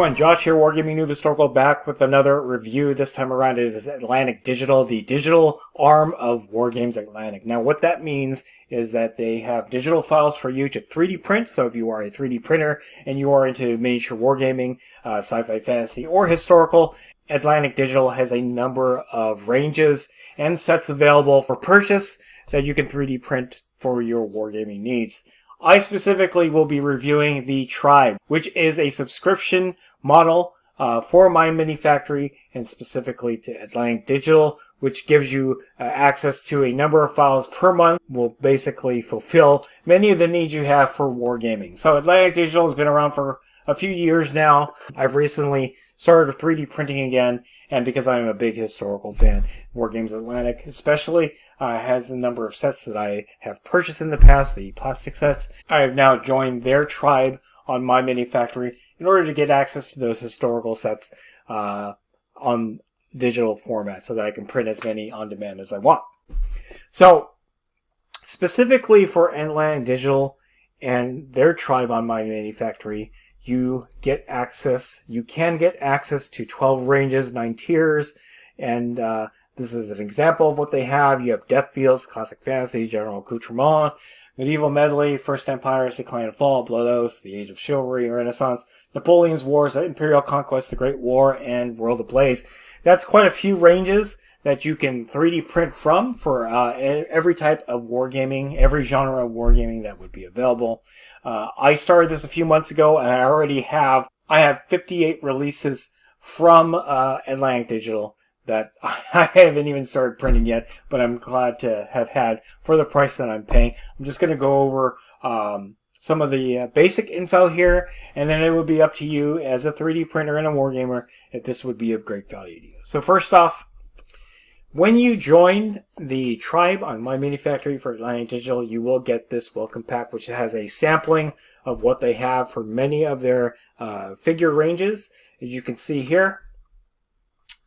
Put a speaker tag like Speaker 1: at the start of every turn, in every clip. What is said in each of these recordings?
Speaker 1: everyone, Josh here, Wargaming Noob Historical, back with another review. This time around it is Atlantic Digital, the digital arm of Wargames Atlantic. Now what that means is that they have digital files for you to 3D print, so if you are a 3D printer and you are into miniature wargaming, sci-fi, fantasy, or historical, Atlantic Digital has a number of ranges and sets available for purchase that you can 3D print for your wargaming needs. I specifically will be reviewing the Tribe, which is a subscription model for MyMiniFactory and specifically to Atlantic Digital, which gives you access to a number of files per month, will basically fulfill many of the needs you have for wargaming. So Atlantic Digital has been around for a few years now. I've recently started 3D printing again, and because I'm a big historical fan, Wargames Atlantic especially has a number of sets that I have purchased in the past, the plastic sets. I have now joined their Tribe on MyMiniFactory in order to get access to those historical sets on digital format so that I can print as many on demand as I want. So, specifically for Atlantic Digital and their Tribe on MyMiniFactory, you can get access to 12 ranges, 9 tiers, and this is an example of what they have. You have Death Fields, Classic Fantasy, General Accoutrement, Medieval Medley, First Empire's Decline and Fall, Blood Oaths, The Age of Chivalry, Renaissance, Napoleon's Wars, Imperial Conquest, The Great War, and World Ablaze. That's quite a few ranges that you can 3D print from for every type of wargaming, every genre of wargaming that would be available. I started this a few months ago, and I have 58 releases from Atlantic Digital that I haven't even started printing yet, but I'm glad to have had for the price that I'm paying. I'm just going to go over some of the basic info here, and then it would be up to you as a 3D printer and a wargamer if this would be of great value to you. So first off, when you join the Tribe on MyMiniFactory for Atlantic Digital, you will get this welcome pack, which has a sampling of what they have for many of their figure ranges. As you can see here,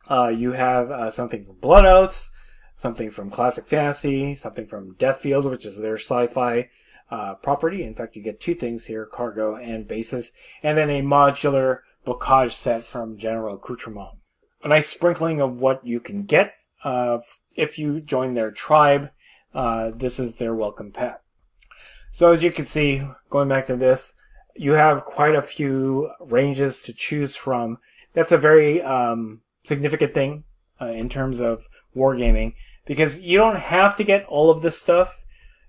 Speaker 1: you have something from Blood Oaths, something from Classic Fantasy, something from Death Fields, which is their sci-fi property. In fact, you get two things here, cargo and bases, and then a modular bocage set from General Accoutrement. A nice sprinkling of what you can get if you join their Tribe. This is their welcome pack. So as you can see, going back to this, you have quite a few ranges to choose from. That's a very significant thing in terms of wargaming, because you don't have to get all of this stuff.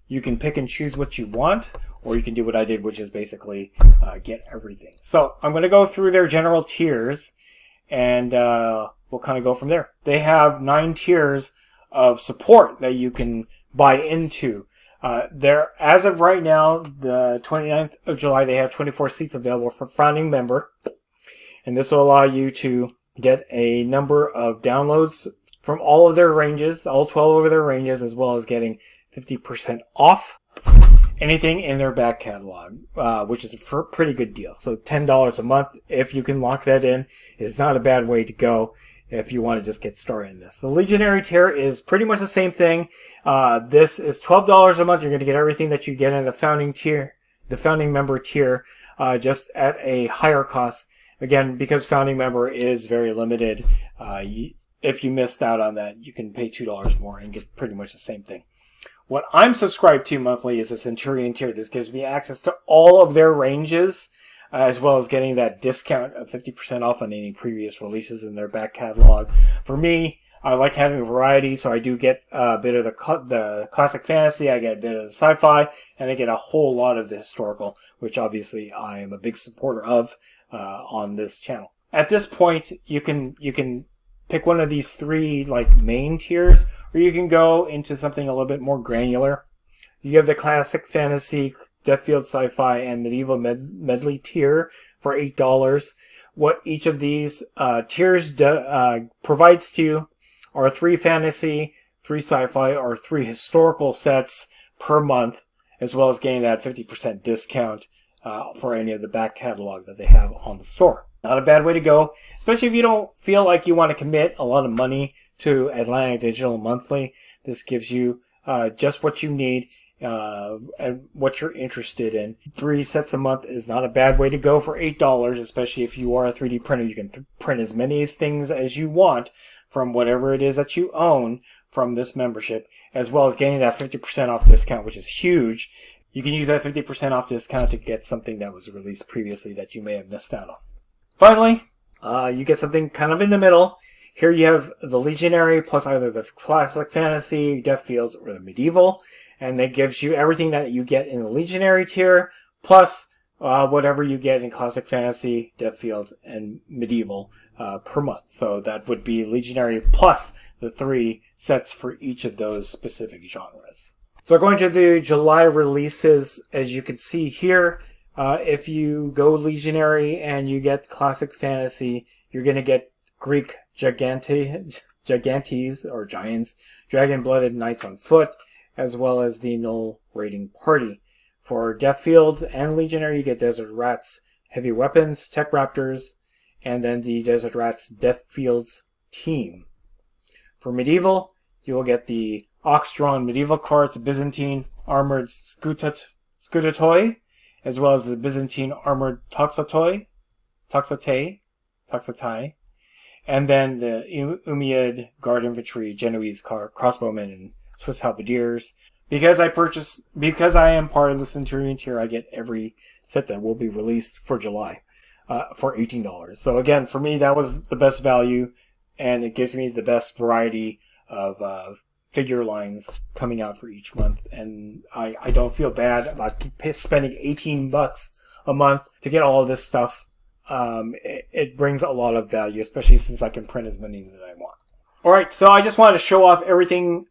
Speaker 1: You can pick and choose what you want, or you can do what I did, which is basically get everything. So I'm going to go through their general tiers, and we'll kind of go from there. They have 9 tiers of support that you can buy into. As of right now, the 29th of July, they have 24 seats available for founding member, and this will allow you to get a number of downloads from all of their ranges, all 12 of their ranges, as well as getting 50% off anything in their back catalog, which is a pretty good deal. So $10 a month, if you can lock that in, is not a bad way to go if you want to just get started in this. The Legionary tier is pretty much the same thing. This is $12 a month. You're going to get everything that you get in the founding tier, the founding member tier, just at a higher cost. Again, because founding member is very limited, if you missed out on that, you can pay $2 more and get pretty much the same thing. What I'm subscribed to monthly is the Centurion tier. This gives me access to all of their ranges, as well as getting that discount of 50% off on any previous releases in their back catalog. For me, I like having a variety, so I do get a bit of the classic fantasy, I get a bit of the sci-fi, and I get a whole lot of the historical, which obviously I am a big supporter of on this channel. At this point, you can pick one of these 3 main tiers, or you can go into something a little bit more granular. You have the Classic Fantasy, Death Field Sci-Fi, and Medieval Medley tier for $8. What each of these tiers provides to you are 3 fantasy, 3 sci-fi, or 3 historical sets per month, as well as getting that 50% discount for any of the back catalog that they have on the store. Not a bad way to go, especially if you don't feel like you want to commit a lot of money to Atlantic Digital monthly. This gives you just what you need and what you're interested in. 3 sets a month is not a bad way to go for $8, especially if you are a 3D printer. You can print as many things as you want from whatever it is that you own from this membership, as well as getting that 50% off discount, which is huge. You can use that 50% off discount to get something that was released previously that you may have missed out on. Finally, you get something kind of in the middle. Here you have the Legionary plus either the Classic Fantasy, Death Fields, or the Medieval. And that gives you everything that you get in the Legionary tier, plus whatever you get in Classic Fantasy, Death Fields, and Medieval per month. So that would be Legionary plus the 3 sets for each of those specific genres. So going to the July releases, as you can see here, if you go Legionary and you get Classic Fantasy, you're going to get Greek Gigantes or Giants, Dragon-Blooded Knights on Foot, as well as the Null Raiding Party. For Death Fields and Legionary, you get Desert Rats, Heavy Weapons, Tech Raptors, and then the Desert Rats Death Fields team. For Medieval, you will get the Ox-drawn Medieval cards, Byzantine Armored Skoutatoi, as well as the Byzantine Armored Toxotai, and then the Umayyad Guard Infantry, Genoese Crossbowmen, and Swiss Halberdiers. Because I am part of the Centurion tier, I get every set that will be released for July for $18. So again, for me, that was the best value, and it gives me the best variety of figure lines coming out for each month. And I don't feel bad about spending $18 a month to get all of this stuff. It brings a lot of value, especially since I can print as many that I want. Alright, so I just wanted to show off everything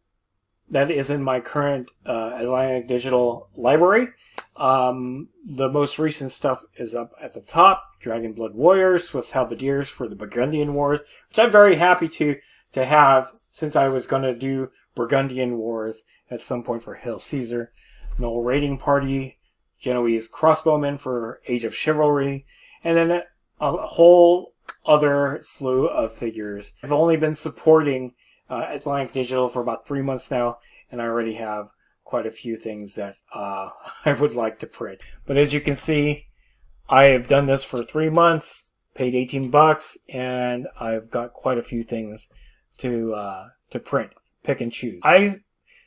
Speaker 1: that is in my current Atlantic Digital library. The most recent stuff is up at the top. Dragon Blood Warriors, Swiss Halberdiers for the Burgundian Wars, which I'm very happy to have, since I was going to do Burgundian Wars at some point for Hail Caesar. Null Raiding Party, Genoese Crossbowmen for Age of Chivalry, and then a whole other slew of figures. I've only been supporting Atlantic Digital for about 3 months now, and I already have quite a few things that I would like to print. But as you can see, I have done this for 3 months, paid $18, and I've got quite a few things to print, pick and choose. I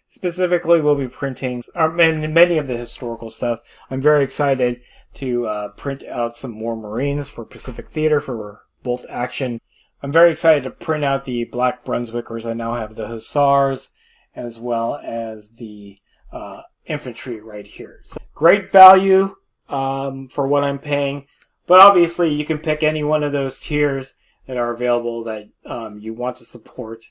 Speaker 1: specifically will be printing many of the historical stuff. I'm very excited to print out some more Marines for Pacific Theater for Bolt Action. I'm very excited to print out the Black Brunswickers. I now have the Hussars as well as the infantry right here. So great value for what I'm paying, but obviously you can pick any one of those tiers that are available that you want to support.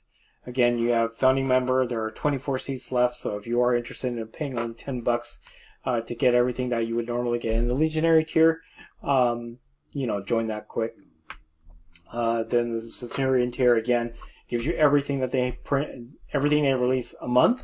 Speaker 1: Again, you have founding member. There are 24 seats left, so if you are interested in paying only $10 to get everything that you would normally get in the Legionary tier, join that quick. Then the Centurion tier again gives you everything that they print, everything they release a month.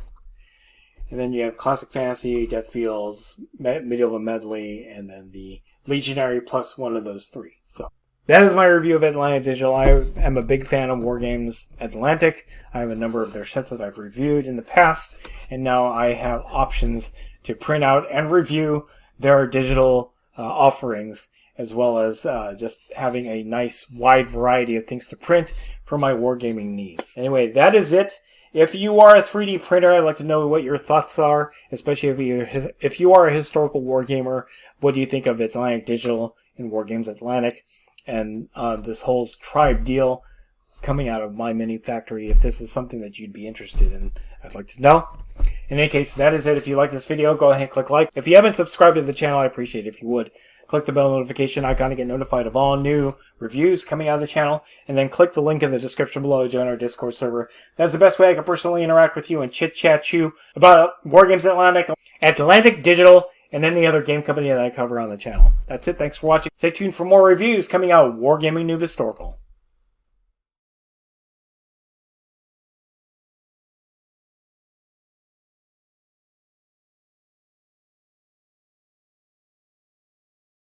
Speaker 1: And then you have Classic Fantasy, Death Fields, Medieval Medley, and then the Legionary plus one of those 3. So that is my review of Atlantic Digital. I am a big fan of Wargames Atlantic. I have a number of their sets that I've reviewed in the past, and now I have options to print out and review their digital offerings, as well as just having a nice wide variety of things to print for my wargaming needs. Anyway, that is it. If you are a 3D printer, I'd like to know what your thoughts are, especially if you are a historical wargamer. What do you think of Atlantic Digital and Wargames Atlantic and this whole tribe deal coming out of MyMiniFactory? If this is something that you'd be interested in, I'd like to know. In any case, that is it. If you like this video, go ahead and click like. If you haven't subscribed to the channel, I'd appreciate it if you would. Click the bell notification icon to get notified of all new reviews coming out of the channel, and then click the link in the description below to join our Discord server. That's the best way I can personally interact with you and chit-chat you about Wargames Atlantic, Atlantic Digital, and any other game company that I cover on the channel. That's it. Thanks for watching. Stay tuned for more reviews coming out of Wargaming Noob Historical.